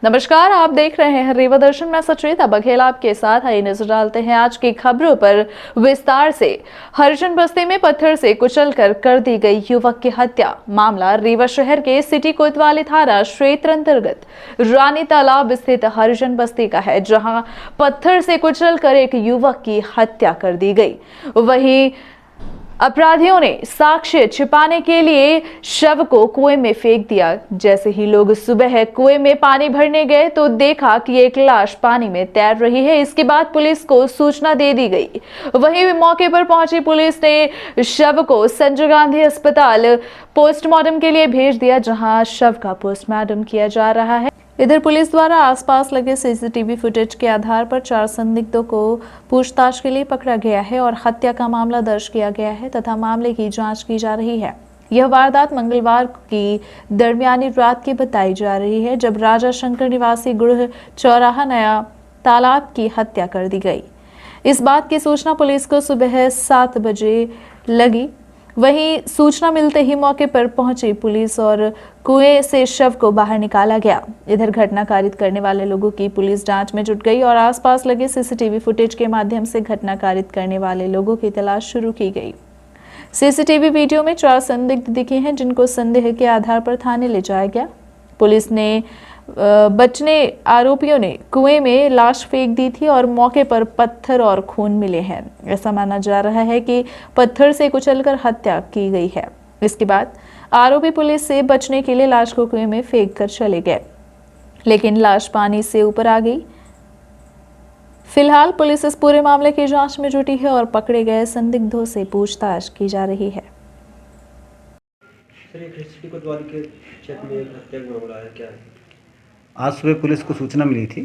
नमस्कार, आप देख रहे हैं रीवा दर्शन में सचेता बघेल आपके साथ। आइए नजर डालते हैं आज की खबरों पर विस्तार से। हरिजन बस्ती में पत्थर से कुचलकर कर दी गई युवक की हत्या। मामला रीवा शहर के सिटी कोतवाली थाना क्षेत्र अंतर्गत रानी तालाब स्थित हरिजन बस्ती का है, जहां पत्थर से कुचलकर एक युवक की हत्या कर दी गई। वहीं अपराधियों ने साक्ष्य छिपाने के लिए शव को कुएं में फेंक दिया। जैसे ही लोग सुबह कुएं में पानी भरने गए तो देखा कि एक लाश पानी में तैर रही है। इसके बाद पुलिस को सूचना दे दी गई। वहीं मौके पर पहुंची पुलिस ने शव को संजय गांधी अस्पताल पोस्टमार्टम के लिए भेज दिया, जहां शव का पोस्टमार्टम किया जा रहा है। इधर पुलिस द्वारा आसपास लगे सीसीटीवी फुटेज के आधार पर 4 संदिग्धों को पूछताछ के लिए पकड़ा गया है और हत्या का मामला दर्ज किया गया है तथा मामले की जांच की जा रही है। यह वारदात मंगलवार की दरमियानी रात की बताई जा रही है, जब राजा शंकर निवासी गुड़ चौराहा नया तालाब की हत्या कर दी गई। इस बात की सूचना पुलिस को सुबह 7 बजे लगी। वहीं सूचना मिलते ही मौके पर पहुंची पुलिस और कुएं से शव को बाहर निकाला गया। इधर घटना कारित करने वाले लोगों की पुलिस जांच में जुट गई और आसपास लगे सीसीटीवी फुटेज के माध्यम से घटना कारित करने वाले लोगों की तलाश शुरू की गई। सीसीटीवी वीडियो में 4 संदिग्ध दिखे हैं, जिनको संदेह के आधार पर थाने ले जाया गया। पुलिस ने बचने आरोपियों ने कुएं में लाश फेंक दी थी और मौके पर पत्थर और खून मिले हैं। ऐसा माना जा रहा है कि पत्थर से कुचलकर हत्या की गई है। इसके बाद आरोपी पुलिस से बचने के लिए लाश को कुएं में फेंक कर चले गए, लेकिन लाश पानी से ऊपर आ गई। फिलहाल पुलिस इस पूरे मामले की जांच में जुटी है और पकड़े गए संदिग्धों से पूछताछ की जा रही है। आज सुबह पुलिस को सूचना मिली थी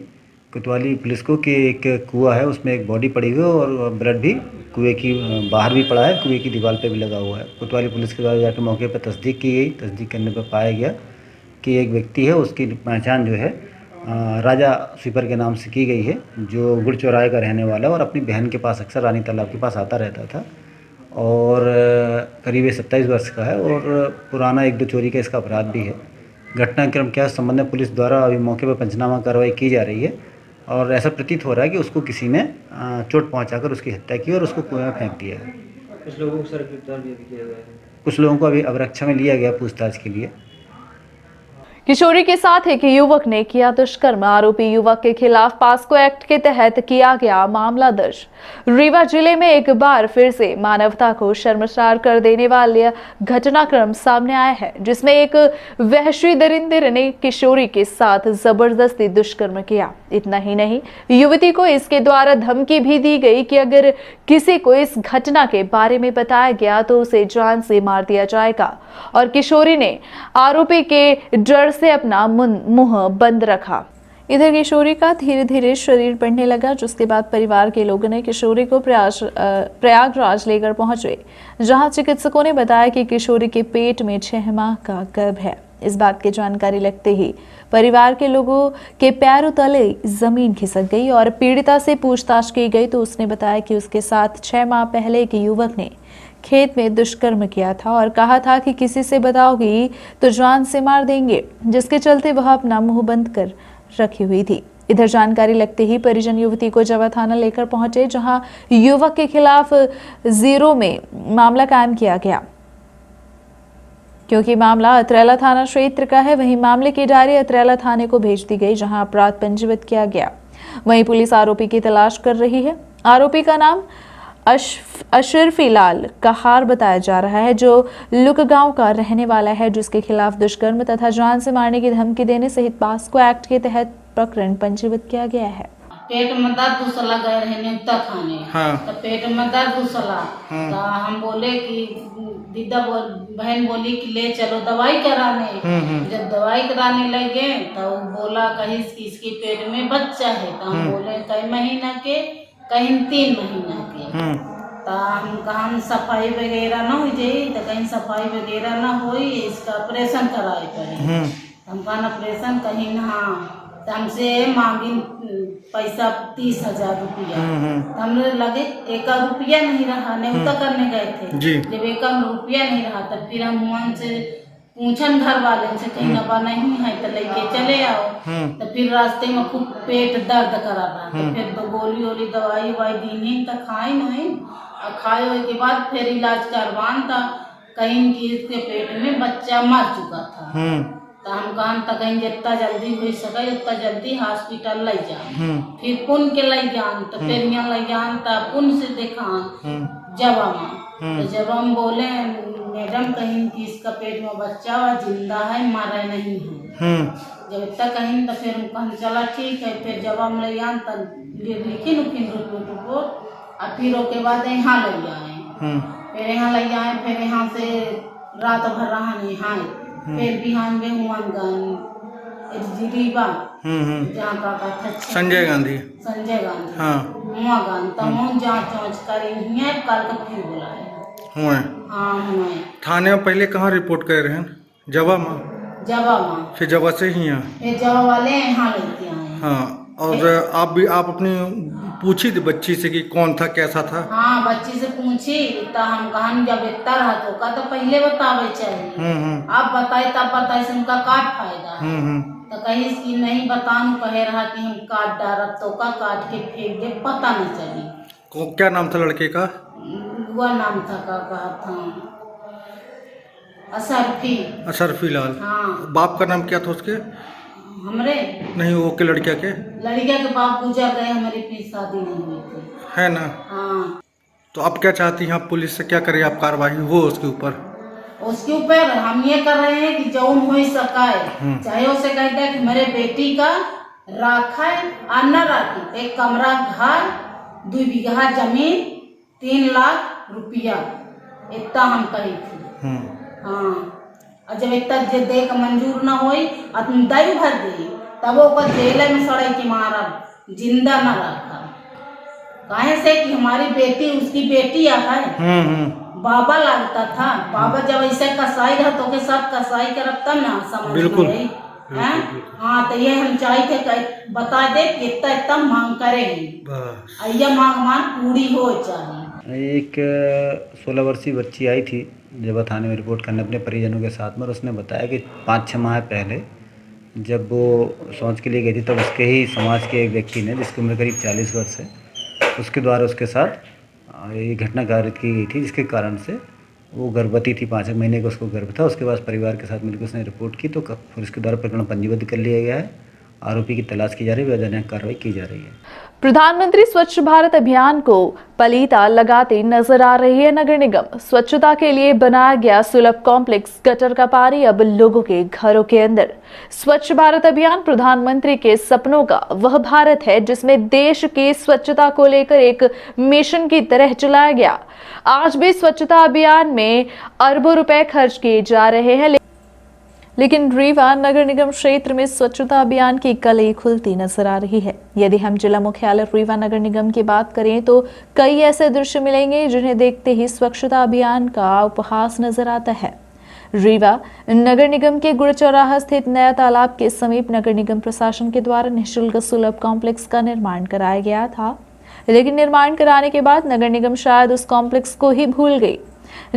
कोतवाली पुलिस को कि एक कुआं है, उसमें एक बॉडी पड़ी हुई है और ब्लड भी कुएं की बाहर भी पड़ा है, कुएं की दीवार पे भी लगा हुआ है। कोतवाली पुलिस के द्वारा जाकर मौके पर तस्दीक की गई। तस्दीक करने पर पाया गया कि एक व्यक्ति है, उसकी पहचान जो है राजा स्वीपर के नाम से की गई है, जो गुड़ चौराहे का रहने वाला है और अपनी बहन के पास अक्सर रानी तालाब के पास आता रहता था और करीब 27 वर्ष का है और पुराना 1-2 चोरी का इसका अपराध भी है। घटनाक्रम के संबंध में पुलिस द्वारा अभी मौके पर पंचनामा कार्रवाई की जा रही है और ऐसा प्रतीत हो रहा है कि उसको किसी ने चोट पहुंचाकर उसकी हत्या की और उसको कुएं में फेंक दिया है। कुछ लोगों को सर गिरफ्तार भी किया गया है। कुछ लोगों को अभी अभिरक्षा में लिया गया पूछताछ के लिए। किशोरी के साथ एक युवक ने किया दुष्कर्म। आरोपी युवक के खिलाफ पास्को एक्ट के तहत किया गया मामला दर्ज। रीवा जिले में एक बार फिर से मानवता को शर्मसार कर देने वाले घटनाक्रम सामने आया है, जिसमें एक वहशी दरिंदे ने किशोरी के साथ जबरदस्ती दुष्कर्म किया। इतना ही नहीं, युवती को इसके द्वारा धमकी भी दी गई कि अगर किसी को इस घटना के बारे में बताया गया तो उसे जान से मार दिया जाएगा। और किशोरी ने आरोपी के डर से अपना मुंह बंद रखा। इधर किशोरी का धीरे धीरे शरीर बढ़ने लगा, जिसके बाद परिवार के लोगों ने किशोरी को प्रयागराज लेकर पहुंचे, जहां चिकित्सकों ने बताया कि किशोरी के पेट में 6 माह का गर्भ है। इस बात की जानकारी लगते ही परिवार के लोगों के पैरों तले जमीन खिसक गई और पीड़िता से पूछताछ की गई तो उसने बताया कि उसके साथ 6 माह पहले एक युवक ने खेत में दुष्कर्म किया था और कहा था कि किसी से बताओगी तो जान से मार देंगे, जिसके चलते वह अपना मुंह बंद कर रखी हुई थी। इधर जानकारी लगते ही परिजन युवती को जवा थाना लेकर पहुंचे, जहां युवक के खिलाफ 0 में मामला कायम किया गया। क्योंकि मामला अतरेला थाना क्षेत्र का है, वहीं मामले की डायरी अतरेला थाने को भेज दी गई, जहां अपराध पंजीबद्ध किया गया। वहीं पुलिस आरोपी की तलाश कर रही है। आरोपी का नाम अशरफी लाल कहार बताया जा रहा है, जो लुक गांव का रहने वाला है, जिसके खिलाफ दुष्कर्म तथा जान से मारने की धमकी देने सहित पास्को एक्ट के तहत प्रकरण पंजीबद्ध किया गया है। पेट में दर्द दूसला गए रहे न्यूता खाने। हाँ। तो पेट में दर्द दूसला। हाँ। तो हम बोले कि बहन बोली कि ले चलो दवाई कराने। जब दवाई कराने लगे तो बोला कहीं इसके पेट में बच्चा है। तो हम बोले कई महीना के, कहीं 3 महीना के। तो हम कहा सफाई वगैरह न हो जाए, तो कहीं सफाई वगैरह न हो, इसका ऑपरेशन कराए पड़े। हम कहा ऑपरेशन कहीं ना, तो हमसे मांगी पैसा 30,000 रुपया। हमने लगे 1 रुपया नहीं रहा, नहीं तो करने गए थे। जब 1 रुपया नहीं रहा तब फिर हम मन से पूछन घर वाले से कहीं दवा नहीं है तो लेके चले आओ। तो फिर रास्ते में खूब पेट दर्द करा रहा, तो फिर दो गोली वोली दवाई ववाई दीनी तो खाई नहीं, और खाए के बाद फिर इलाज करवान था, कहीं कि इसके पेट में बच्चा मर चुका था। तो हम कहन तो कहीं जितना जल्दी हो सके उतना जल्दी हॉस्पिटल ले जाए। फिर पुन के ले जान, तो फिर यहाँ ले जान तो पुन से देखान जवा में। तो जब हम बोले मैडम कहीं कि इसका पेट में बच्चा हुआ जिंदा है, मरा नहीं है। जब इतना कहीं तो फिर हम कहन चला ठीक है। फिर जब हम ले आन तब लिखी रिपोर्ट, और फिर उसके बाद यहाँ ले आए। फिर यहाँ ले आए, फिर यहाँ से रात भर रहा यहाँ, फिर बिहान में हुआ रीवा, जहाँ का था संजय गांधी हाँ हुआ गान, तो हम जाँच वाँच करी कल तो फिर बुलाए हुए। हाँ हुए। थाने में पहले कहाँ रिपोर्ट कर रहे हैं? जवा में। फिर जवा से ही यहाँ। फिर जवा वाले यहाँ लेके आए। हाँ, और आप अपनी पूछी थी बच्ची से कि कौन था कैसा था? हाँ बच्ची से पूछी तो हम कहन जब इतना रहा तो पहले बतावे चाहिए। आप बताए तब बताए से उनका काट फायदा। तो कहीं कि नहीं बताऊं, कहे रहा कि हम काट डारब तो का काट के फेंक दे, पता नहीं चली। क्या नाम था लड़के का? वो नाम था का कहा था असरफी लाल। हाँ। बाप का नाम क्या था उसके? हमरे नहीं, वो के लड़किया के बाप गुजर गए, हमारी फिर शादी नहीं हुई थी, है ना। हाँ। तो अब क्या चाहती हैं आप? पुलिस से क्या करे आप कार्रवाई हो उसके ऊपर? उसके ऊपर हम ये कर रहे हैं कि जौन हो सकाए, चाहे उसे कहते हैं कि मेरे बेटी का राखा और न राखी, एक कमरा घर 2 बीघा जमीन 3 लाख रुपया इतना हम कही थी। हाँ, और जब इतना दे का मंजूर न होई और तुम दई भर दे तब वो जेल में सड़े के मारा, जिंदा न रखा। कहे से कि हमारी बेटी उसकी बेटी है। बाबा लगता था, बाबा जब ऐसे कसाई रहा तो के सब कसाई करब तब ना समझ बिल्कुल। में आई। हाँ, तो ये हम चाहे थे बता दे कि इतना इतना मांग करेगी, यह मांग पूरी हो चाहिए। एक 16 वर्षीय बच्ची आई थी जब थाने में रिपोर्ट करने अपने परिजनों के साथ में, और उसने बताया कि 5-6 माह पहले जब वो शौच के लिए गई थी तब उसके ही समाज के एक व्यक्ति ने, जिसकी उम्र करीब 40 वर्ष है, उसके द्वारा उसके साथ ये घटना कारित की गई थी, जिसके कारण से वो गर्भवती थी, 5 महीने का उसको गर्भ था। उसके बाद परिवार के साथ मिलकर उसने रिपोर्ट की, तो पुलिस के द्वारा प्रकरण पंजीबद्ध कर लिया गया है। आरोपी की तलाश की जा रही है, वैधानिक कार्रवाई की जा रही है। प्रधानमंत्री स्वच्छ भारत अभियान को पलीता लगाते नजर आ रही है नगर निगम। स्वच्छता के लिए बनाया गया सुलभ कॉम्प्लेक्स गटर का पानी अब लोगों के घरों के अंदर। स्वच्छ भारत अभियान प्रधानमंत्री के सपनों का वह भारत है जिसमें देश की स्वच्छता को लेकर एक मिशन की तरह चलाया गया। आज भी स्वच्छता अभियान में अरबों रुपए खर्च किए जा रहे हैं, लेकिन रीवा नगर निगम क्षेत्र में स्वच्छता अभियान की कली खुलती नजर आ रही है। यदि हम जिला मुख्यालय रीवा नगर निगम की बात करें तो कई ऐसे दृश्य मिलेंगे जिन्हें देखते ही स्वच्छता अभियान का उपहास नजर आता है। रीवा नगर निगम के गुड़ चौराहा स्थित नया तालाब के समीप नगर निगम प्रशासन के द्वारा निःशुल्क सुलभ कॉम्प्लेक्स का निर्माण कराया गया था, लेकिन निर्माण कराने के बाद नगर निगम शायद उस कॉम्प्लेक्स को ही भूल गई,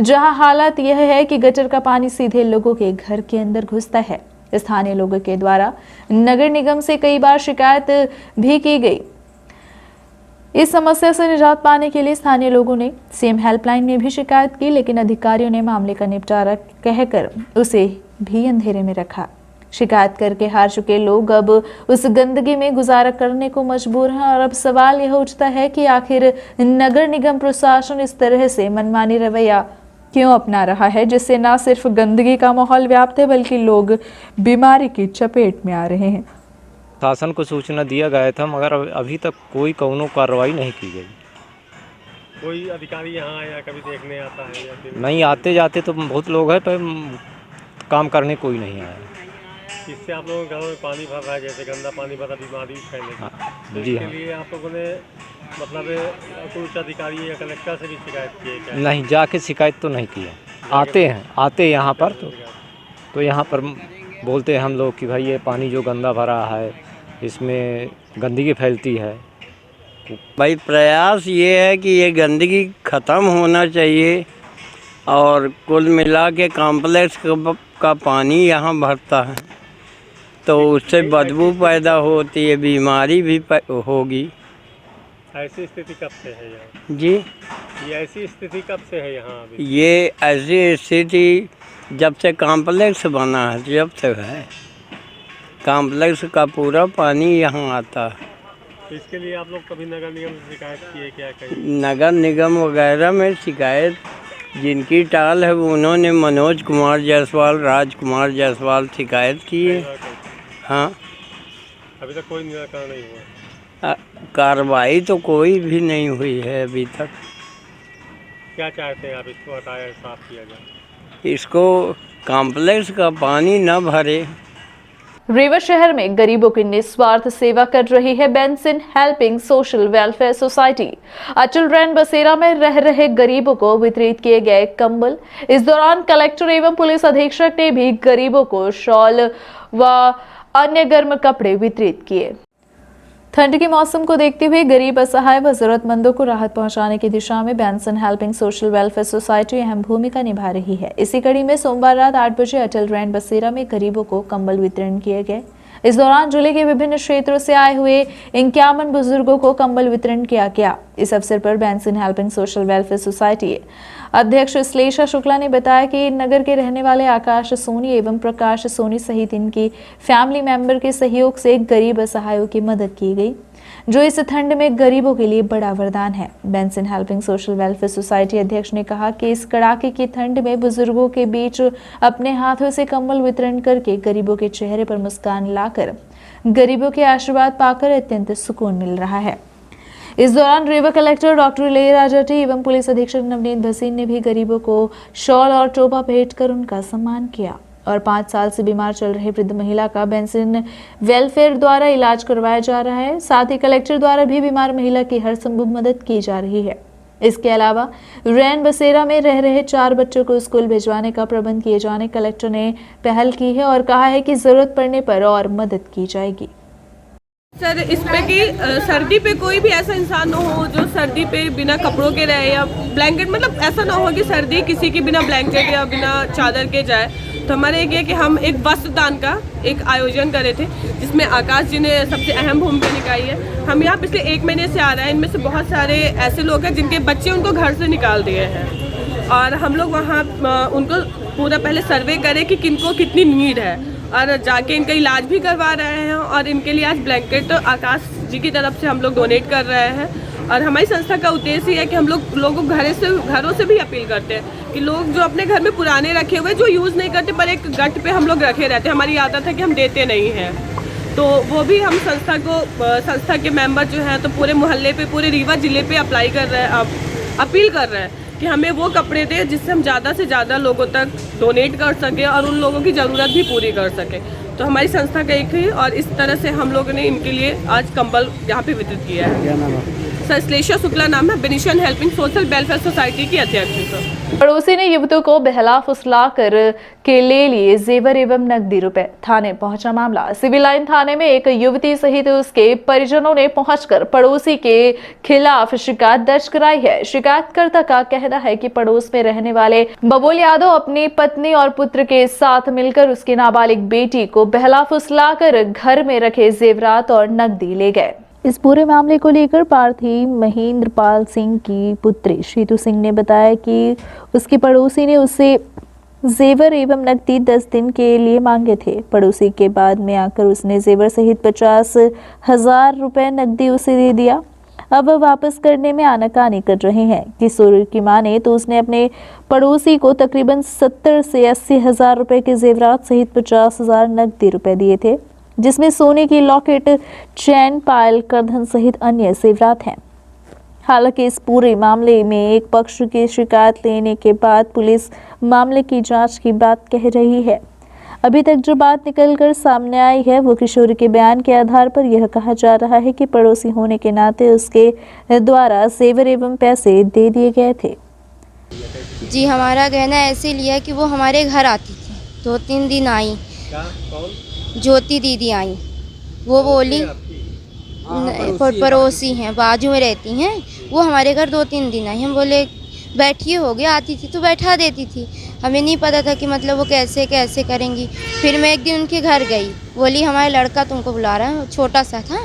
जहां हालत यह है कि गटर का पानी सीधे लोगों के घर के अंदर घुसता है। स्थानीय लोगों के द्वारा नगर निगम से कई बार शिकायत भी की गई। इस समस्या से निजात पाने के लिए स्थानीय लोगों ने सीएम हेल्पलाइन में भी शिकायत की, लेकिन अधिकारियों ने मामले का निपटारा कहकर उसे भी अंधेरे में रखा। शिकायत करके हार चुके लोग अब उस गंदगी में गुजारा करने को मजबूर हैं, और अब सवाल यह उठता है कि आखिर नगर निगम प्रशासन इस तरह से मनमानी रवैया क्यों अपना रहा है, जिससे न सिर्फ गंदगी का माहौल व्याप्त है बल्कि लोग बीमारी की चपेट में आ रहे हैं। शासन को सूचना दिया गया था, मगर अभी तक कोई कौनो कार्रवाई नहीं की गई। कोई अधिकारी यहाँ आया कभी देखने आता है या फिर? नहीं, आते जाते तो बहुत लोग हैं, पर काम करने कोई नहीं आया। इससे आप लोगों के घरों में पानी भर रहा है, जैसे गंदा पानी भरा, बीमारी फैलेगी। तो जी इसके हाँ। लिए आप लोगों ने मतलब कोई उच्च अधिकारी या कलेक्टर से भी शिकायत की है क्या? नहीं, जाके शिकायत तो नहीं की है। आते यहाँ पर तो यहाँ पर बोलते हैं हम लोग कि भाई ये पानी जो गंदा भरा है इसमें गंदगी फैलती है। भाई प्रयास ये है कि ये गंदगी ख़त्म होना चाहिए और कुल मिला के कॉम्प्लेक्स का पानी यहाँ भरता है तो उससे बदबू पैदा होती है, बीमारी भी होगी। ऐसी स्थिति कब से है यहाँ? जी, ये ऐसी स्थिति कब से है यहाँ अभी? ये ऐसी स्थिति जब से कॉम्प्लेक्स बना है, जब से है। कॉम्प्लेक्स का पूरा पानी यहाँ आता है। इसके लिए आप लोग कभी नगर निगम से शिकायत किए क्या कहीं? नगर निगम वगैरह में शिकायत जिनकी टाल है उन्होंने मनोज कुमार जायसवाल, राजकुमार जायसवाल शिकायत की है। हाँ, अभी तक कोई निराकरण नहीं हुआ? कार्रवाई तो कोई भी नहीं हुई है अभी तक। क्या चाहते हैं आप, इसको हटाया साफ किया जाए? इसको कॉम्प्लेक्स का पानी न भरे। रीवा शहर में गरीबों की निस्वार्थ सेवा कर रही है Benson helping social welfare society. अचल रैन बसेरा में रह रहे गरीबों को वितरित किए गए कंबल। इस दौरान कलेक्टर एवं पुलिस अधीक्षक ने भी गरीबों को शॉल व अन्य गर्म कपड़े वितरित किए। ठंड के मौसम को देखते हुए गरीब, असहाय व जरूरतमंदों को राहत पहुंचाने की दिशा में Benson helping social welfare society अहम भूमिका निभा रही है। इसी कड़ी में सोमवार रात 8 बजे अटल रैन बसेरा में गरीबों को कंबल वितरण किए गए। इस दौरान जिले के विभिन्न क्षेत्रों से आए हुए 51 बुजुर्गों को कंबल वितरण किया गया। इस अवसर पर Benson helping social welfare society अध्यक्ष श्लेषा शुक्ला ने बताया कि नगर के रहने वाले आकाश सोनी एवं प्रकाश सोनी सहित इनकी फैमिली मेंबर के सहयोग से गरीब असहायों की मदद की गई, जो इस ठंड में गरीबों के लिए बड़ा वरदान है। Benson helping social welfare society अध्यक्ष ने कहा कि इस कड़ाके की ठंड में बुजुर्गों के बीच अपने हाथों से कंबल वितरण करके गरीबों के चेहरे पर मुस्कान लाकर गरीबों के आशीर्वाद पाकर अत्यंत सुकून मिल रहा है। इस दौरान Rewa collector doctor Ilaiyaraaja T एवं पुलिस अधीक्षक नवनीत भसीन ने भी गरीबों को शॉल और टोपा भेंट कर उनका सम्मान किया और 5 साल से बीमार चल रहे वृद्ध महिला का बेंसन वेलफेयर द्वारा इलाज करवाया जा रहा है। साथ ही कलेक्टर द्वारा भी बीमार महिला की हर संभव मदद की जा रही है। इसके अलावा रैन बसेरा में रह रहे 4 बच्चों को स्कूल भिजवाने का प्रबंध किए जाने कलेक्टर ने पहल की है और कहा है कि जरूरत पड़ने पर और मदद की जाएगी। सर, इसमें कि सर्दी पे कोई भी ऐसा इंसान न हो जो सर्दी पे बिना कपड़ों के रहे या ब्लैंकेट, मतलब ऐसा ना हो कि सर्दी किसी की बिना ब्लैंकेट या बिना चादर के जाए। तो हमारे ये कि हम एक वस्त्र दान का एक आयोजन करे थे जिसमें आकाश जी ने सबसे अहम भूमिका निभाई है। हम यहाँ पिछले 1 महीने से आ रहे हैं। इनमें से बहुत सारे ऐसे लोग हैं जिनके बच्चे उनको घर से निकाल दिए हैं और हम लोग वहाँ उनको पूरा पहले सर्वे करें कि किनको कितनी नीड है और जाके इनका इलाज भी करवा रहे हैं और इनके लिए आज ब्लैंकेट आकाश जी की तरफ से हम लोग डोनेट कर रहे हैं। और हमारी संस्था का उद्देश्य है कि हम लोग लोगों को घरों से भी अपील करते हैं कि लोग जो अपने घर में पुराने रखे हुए जो यूज़ नहीं करते पर एक गट पे हम लोग रखे रहते हैं, हमारी आदत है कि हम देते नहीं हैं, तो वो भी हम संस्था के मेंबर जो हैं तो पूरे मोहल्ले पे, पूरे रीवा ज़िले पे अप्लाई कर रहे हैं, अपील कर रहे हैं कि हमें वो कपड़े दें जिससे हम ज़्यादा से ज़्यादा लोगों तक डोनेट कर सकें और उन लोगों की ज़रूरत भी पूरी कर सकें। तो हमारी संस्था का एक ही और इस तरह से हम लोगों ने इनके लिए आज कंबल यहाँ पे वितरित किया है। क्या नाम है? सर, श्लेषा शुक्ला नाम है, Benson helping social welfare society की अध्यक्ष सर। पड़ोसी ने युवती को बहला फुसला कर के ले लिए जेवर एवं नकदी रुपए। थाने पहुंचा मामला। सिविल लाइन थाने में एक युवती सहित उसके परिजनों ने पहुंचकर पड़ोसी के खिलाफ शिकायत दर्ज कराई है। शिकायतकर्ता का कहना है कि पड़ोस में रहने वाले बबुल यादव अपनी पत्नी और पुत्र के साथ मिलकर उसकी नाबालिग बेटी को बहला फुसला कर घर में रखे जेवरात और नकदी ले गए। इस पूरे मामले को लेकर प्रार्थी महेंद्र पाल सिंह की पुत्री शीतू सिंह ने बताया कि उसकी पड़ोसी ने उससे जेवर एवं नकदी 10 दिन के लिए मांगे थे। पड़ोसी के बाद में आकर उसने जेवर सहित 50,000 रुपए नकदी उसे दे दिया। अब वह वापस करने में आनाकानी कर रहे हैं। किशोर की माने तो उसने अपने पड़ोसी को तकरीबन 70 से 80,000 रुपए के जेवरात सहित 50,000 नकदी रुपए दिए थे, जिसमें सोने की लॉकेट, चैन, पायल, करधन सहित अन्य जेवरात हैं। हालांकि इस पूरे मामले में एक पक्ष की शिकायत लेने के बाद पुलिस मामले की जांच की बात कह रही है। अभी तक जो बात निकलकर सामने आई है वो किशोर के बयान के आधार पर यह कहा जा रहा है कि पड़ोसी होने के नाते उसके द्वारा जेवर एवं पैसे दे दिए गए थे। जी, हमारा कहना ऐसे लिया कि वो हमारे घर आती थी, 2-3 दिन आई। ज्योति दीदी आई, वो बोली पड़ोसी हैं, बाजू में रहती हैं, वो हमारे घर 2-3 दिन आई। हम बोले बैठिए हो गया, आती थी तो बैठा देती थी। हमें नहीं पता था कि मतलब वो कैसे कैसे करेंगी। फिर मैं एक दिन उनके घर गई, बोली हमारा लड़का तुमको बुला रहा है, छोटा सा था।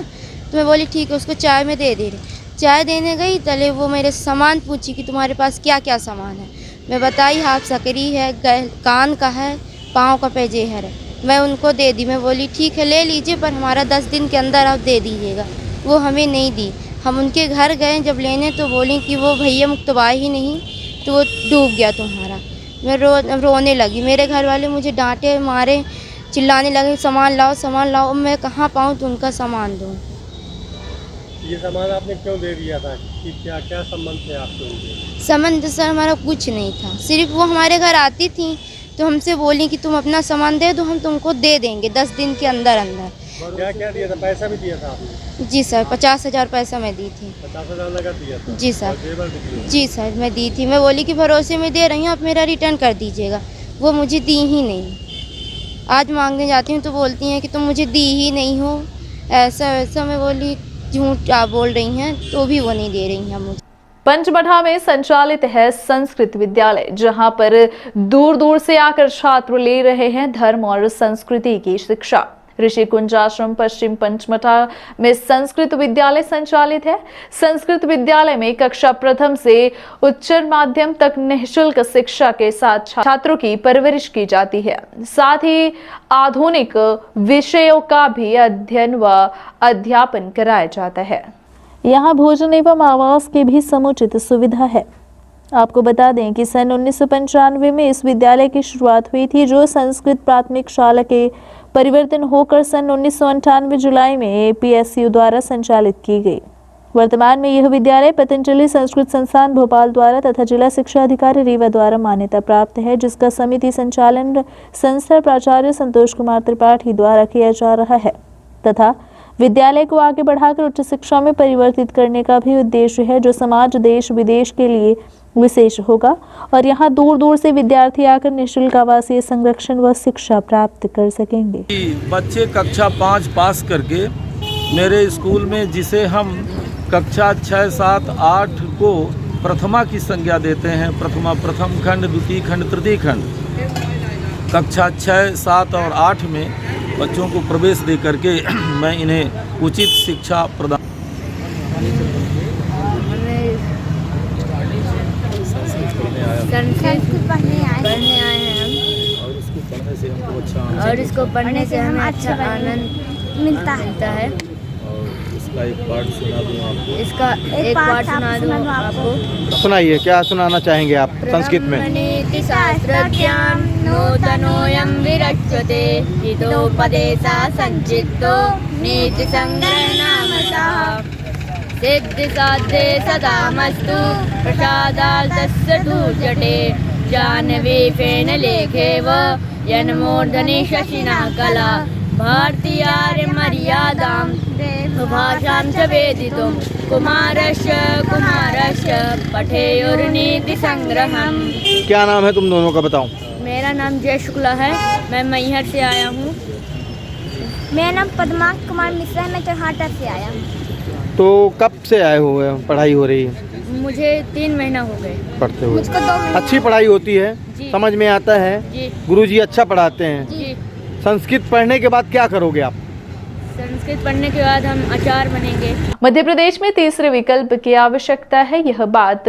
तो मैं बोली ठीक है, उसको चाय में दे रही। चाय देने गई, तले वो मेरे सामान पूछी कि तुम्हारे पास क्या क्या सामान है। मैं बताई हाथ सकरी है, कान का है, पाँव का पैजेहर है। मैं उनको दे दी। मैं बोली ठीक है ले लीजिए, पर हमारा 10 दिन के अंदर आप दे दीजिएगा। वो हमें नहीं दी। हम उनके घर गए जब लेने, तो बोली कि वो भैया मुक्तबा ही नहीं, तो वो डूब गया तुम्हारा। मैं रोने लगी। मेरे घर वाले मुझे डांटे मारे, चिल्लाने लगे सामान लाओ सामान लाओ। मैं कहाँ पाऊँ तो उनका सामान दूँ। ये सामान आपने क्यों दे दिया था कि क्या क्या संबंध थे आपके उनके? संबंध सर हमारा कुछ नहीं था, सिर्फ वो हमारे घर आती थी तो हमसे बोली कि तुम अपना सामान दे दो, हम तुमको दे देंगे 10 दिन के अंदर अंदर। क्या क्या दिया था? पैसा भी दिया था आपने? जी सर, 50,000 पैसा मैं दी थी। 50,000 लगा दिया था? जी सर। और जेवर भी दिए? जी सर मैं दी थी। मैं बोली कि भरोसे में दे रही हूँ, आप मेरा रिटर्न कर दीजिएगा। वो मुझे दी ही नहीं। आज मांगने जाती हूँ तो बोलती हैं कि तुम मुझे दी ही नहीं हो, ऐसा वैसा। मैं बोली झूठ आप बोल रही हैं, तो भी वो नहीं दे रही हैं मुझे। पंचमढ़ा में संचालित है संस्कृत विद्यालय, जहां पर दूर दूर से आकर छात्र ले रहे हैं धर्म और संस्कृति की शिक्षा। ऋषि कुंजाश्रम पश्चिम पंचमढ़ा में संस्कृत विद्यालय संचालित है। संस्कृत विद्यालय में कक्षा प्रथम से उच्चतर माध्यम तक निःशुल्क शिक्षा के साथ छात्रों की परवरिश की जाती है। साथ ही आधुनिक विषयों का भी अध्ययन व अध्यापन कराया जाता है। यहाँ भोजन एवं आवास की भी समुचित सुविधा है। आपको बता दें कि सन 1995 में इस विद्यालय की शुरुआत हुई थी, जो संस्कृत प्राथमिक शाला के परिवर्तन होकर सन 1998 जुलाई में APSU द्वारा संचालित की गई। वर्तमान में यह विद्यालय पतंजलि संस्कृत संस्थान भोपाल द्वारा तथा जिला शिक्षा अधिकारी रीवा द्वारा मान्यता प्राप्त है, जिसका समिति संचालन संस्था प्राचार्य संतोष कुमार त्रिपाठी द्वारा किया जा रहा है तथा विद्यालय को आगे बढ़ाकर उच्च शिक्षा में परिवर्तित करने का भी उद्देश्य है, जो समाज देश विदेश के लिए विशेष होगा। और यहाँ दूर दूर से विद्यार्थी आकर निःशुल्क आवासीय संरक्षण व शिक्षा प्राप्त कर सकेंगे। बच्चे कक्षा 5 पास करके मेरे स्कूल में, जिसे हम कक्षा 6, 7, 8 को प्रथमा की संज्ञा देते हैं, प्रथमा प्रथम खंड, द्वितीय खंड, तृतीय खंड, कक्षा 6, 7 और 8 में बच्चों को प्रवेश दे करके मैं इन्हें उचित शिक्षा प्रदान। संस्कृत पढ़ने आए हैं हम, और इसको पढ़ने से हमें अच्छा आनंद मिलता है। और इसका एक पाठ सुना दूँ आपको? इसका एक पाठ सुना दूँ आपको? सुनाइए, क्या सुनाना चाहेंगे आप संस्कृत में? नीति शास्त्रज्ञान नूतनोऽयं विरच्यते, हितोपदेशा संचित्तो नीति संग्रहणामतः। सिद्धि साध्ये सदामस्तु प्रसादाल्तस्य जटे, जानवी फेन लेखेव यन्मूर्धनि शशिना कला, भारतीयार्य मर्यादां भाषां च वेदितुं कुमारस्य पठेयुर्नीति संग्रहम्। क्या नाम है तुम दोनों का, बताओ? मेरा नाम जय शुक्ला है, मैं मैहर से आया हूँ। मेरा नाम पद्मा कुमार मिश्रा है, मैं चौहाटा से आया हूँ। तो कब से आए हुए हैं? पढ़ाई हो रही है? मुझे 3 महीना हो गए पढ़ते हुए। मुझको 2 महीना। अच्छी पढ़ाई होती है, समझ में आता है जी। गुरुजी अच्छा पढ़ाते हैं जी। संस्कृत पढ़ने के बाद क्या करोगे आप? संस्कृत पढ़ने के बाद हम आचार्य बनेंगे। मध्य प्रदेश में तीसरे विकल्प की आवश्यकता है, यह बात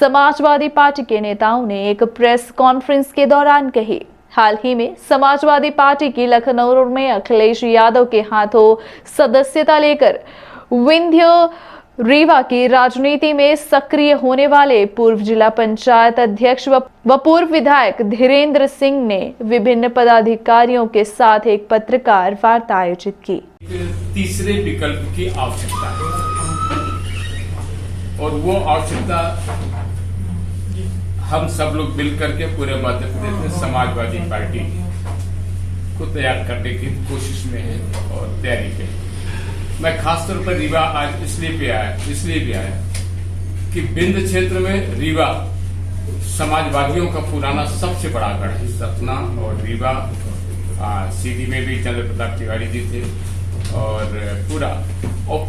समाजवादी पार्टी के नेताओं ने एक प्रेस कॉन्फ्रेंस के दौरान कही। हाल ही में समाजवादी पार्टी की लखनऊ में अखिलेश यादव के हाथों सदस्यता लेकर विंध्य रीवा की राजनीति में सक्रिय होने वाले पूर्व जिला पंचायत अध्यक्ष व पूर्व विधायक धीरेन्द्र सिंह ने विभिन्न पदाधिकारियों के साथ एक पत्रकार वार्ता आयोजित की। तीसरे विकल्प की आवश्यकता है और वो आवश्यकता हम सब लोग मिलकर के पूरे मध्य प्रदेश में समाजवादी पार्टी को तैयार करने की कोशिश में है और तैयारी है। मैं खासतौर पर रीवा आज इसलिए भी आया कि बिंद क्षेत्र में रीवा समाजवादियों का पुराना सबसे बड़ा गढ़ है। सतना और रीवा, सीधी में भी चंद्र प्रताप तिवारी जी थे और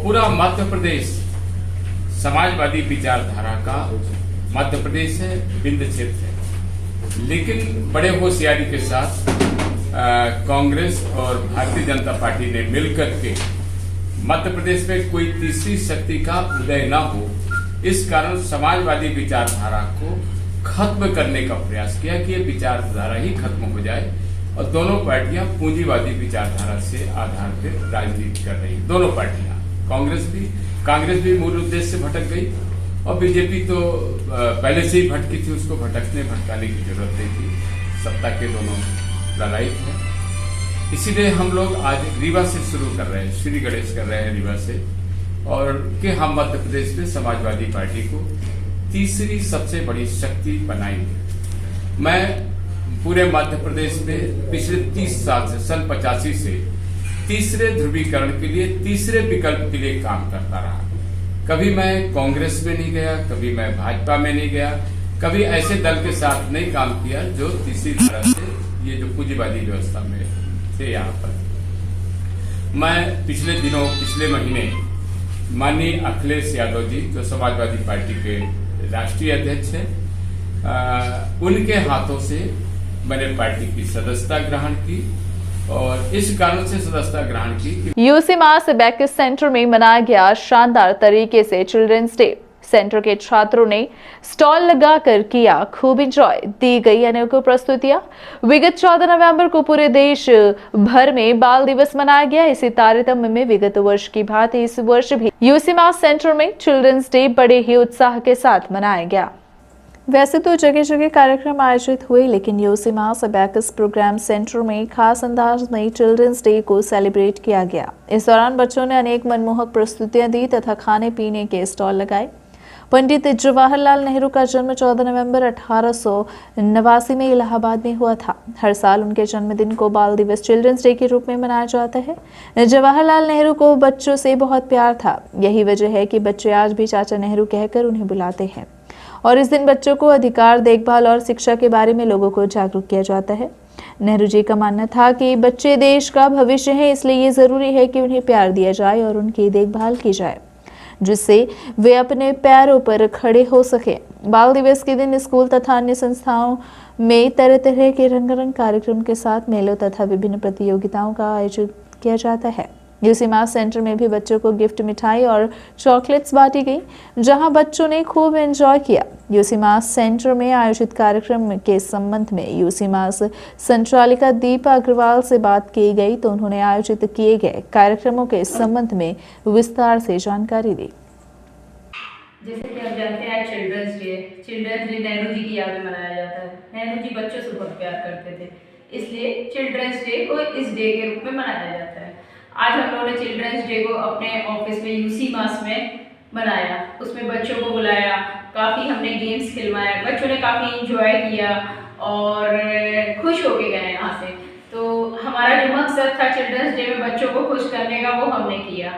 पूरा मध्य प्रदेश समाजवादी विचारधारा का मध्य प्रदेश है, विंध्य क्षेत्र है, लेकिन बड़े होशियारी के साथ कांग्रेस और भारतीय जनता पार्टी ने मिलकर के मध्य प्रदेश में कोई तीसरी शक्ति का उदय न हो, इस कारण समाजवादी विचारधारा को खत्म करने का प्रयास किया कि ये विचारधारा ही खत्म हो जाए और दोनों पार्टियां पूंजीवादी विचारधारा से आधार पर राजनीति कर रही। दोनों पार्टियां, कांग्रेस भी मूल उद्देश्य से भटक गई और बीजेपी तो पहले से ही भटकी थी, उसको भटकाने की जरूरत नहीं थी। सत्ता के दोनों लड़ाई है, इसीलिए हम लोग आज रीवा से शुरू कर रहे हैं, श्री गणेश कर रहे हैं रीवा से, और कि हम मध्य प्रदेश में समाजवादी पार्टी को तीसरी सबसे बड़ी शक्ति बनाएंगे। मैं पूरे मध्य प्रदेश में पिछले 30 साल से, सन 85 से तीसरे ध्रुवीकरण के लिए, तीसरे विकल्प के लिए काम करता रहा। कभी मैं कांग्रेस में नहीं गया, कभी मैं भाजपा में नहीं गया, कभी ऐसे दल के साथ नहीं काम किया जो तीसरी धारा से, ये जो पूंजीवादी व्यवस्था में थे। यहाँ पर मैं पिछले महीने माननीय अखिलेश यादव जी, जो समाजवादी पार्टी के राष्ट्रीय अध्यक्ष हैं, उनके हाथों से मैंने पार्टी की सदस्यता ग्रहण की और इस कारण से सदस्यता ग्रहण की। यूसी मास बैकिस सेंटर में मनाया गया शानदार तरीके से चिल्ड्रंस डे। सेंटर के छात्रों ने स्टॉल लगाकर किया खूब एंजॉय, दी गई अनेकों प्रस्तुतियां। विगत 14 नवंबर को पूरे देश भर में बाल दिवस मनाया गया। इसी तारतम्य में विगत वर्ष की भांति इस वर्ष भी यूसी मास सेंटर में चिल्ड्रंस डे बड़े ही उत्साह के साथ मनाया गया। वैसे तो जगह जगह कार्यक्रम आयोजित हुए, लेकिन यूसी मास बैकिस प्रोग्राम सेंटर में खास अंदाज में चिल्ड्रंस डे को सेलिब्रेट किया गया। इस दौरान बच्चों ने अनेक मनमोहक प्रस्तुतियां दी तथा खाने पीने के स्टॉल लगाए। पंडित जवाहरलाल नेहरू का जन्म 14 नवंबर 1889 में इलाहाबाद में हुआ था। हर साल उनके जन्मदिन को बाल दिवस, चिल्ड्रंस डे के रूप में मनाया जाता है। जवाहरलाल नेहरू को बच्चों से बहुत प्यार था। यही वजह है कि बच्चे आज भी चाचा नेहरू कहकर उन्हें बुलाते हैं और इस दिन बच्चों को अधिकार, देखभाल और शिक्षा के बारे में लोगों को जागरूक किया जाता है। नेहरू जी का मानना था कि बच्चे देश का भविष्य है, इसलिए ये जरूरी है कि उन्हें प्यार दिया जाए और उनकी देखभाल की जाए, जिससे वे अपने पैरों पर खड़े हो सके। बाल दिवस के दिन स्कूल तथा अन्य संस्थाओं में तरह तरह के रंगारंग कार्यक्रम के साथ मेलों तथा विभिन्न प्रतियोगिताओं का आयोजन किया जाता है। यूसी मास सेंटर में भी बच्चों को गिफ्ट, मिठाई और चॉकलेट्स बांटी गई, जहां बच्चों ने खूब एंजॉय किया। यूसी मास सेंटर में आयोजित कार्यक्रम के संबंध में यूसी मास संचालिका दीपा अग्रवाल से बात की गई तो उन्होंने आयोजित किए गए कार्यक्रमों के संबंध में विस्तार से जानकारी दी। जैसे कि आप जानते हैं, चिल्ड्रंस डे नेहरू जी की याद में मनाया जाता है। नेहरू जी बच्चों से बहुत प्यार करते थे, इसलिए चिल्ड्रंस डे को इस डे के रूप में मनाया जाता है। आज हम लोगों ने चिल्ड्रंस डे को अपने ऑफिस में यूसी मास में मनाया। उसमें बच्चों को बुलाया, काफ़ी हमने गेम्स खिलवाए, बच्चों ने काफ़ी इंजॉय किया और खुश होके गए यहाँ से। तो हमारा जो मकसद था चिल्ड्रंस डे में बच्चों को खुश करने का, वो हमने किया।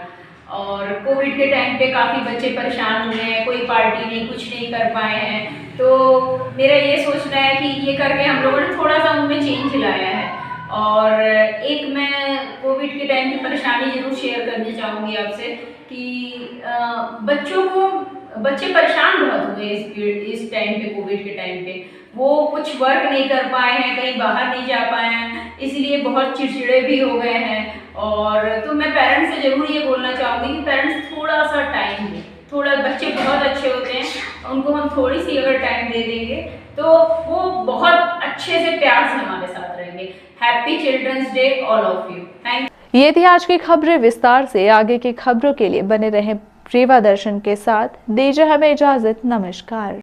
और कोविड के टाइम पे काफ़ी बच्चे परेशान हुए हैं, कोई पार्टी नहीं, कुछ नहीं कर पाए हैं। तो मेरा ये सोचना है कि ये करके हम लोगों ने थोड़ा सा उनमें चेंज लाया है। और एक मैं कोविड के टाइम की परेशानी जरूर शेयर करनी चाहूँगी आपसे कि बच्चे परेशान बहुत हुए इस टाइम पे, कोविड के टाइम पे। वो कुछ वर्क नहीं कर पाए हैं, कहीं बाहर नहीं जा पाए हैं, इसीलिए बहुत चिड़चिड़े भी हो गए हैं। और तो मैं पेरेंट्स से ज़रूर ये बोलना चाहूँगी कि पेरेंट्स थोड़ा सा टाइम दें। थोड़ा, बच्चे बहुत अच्छे होते हैं, उनको हम थोड़ी सी अगर टाइम दे देंगे तो वो बहुत अच्छे से प्यार से हमारे साथ रहेंगे। Happy children's day all of you. Thank you. ये थी आज की खबरें विस्तार से। आगे की खबरों के लिए बने रहें रीवा दर्शन के साथ। दीजिए हमें इजाजत। नमस्कार।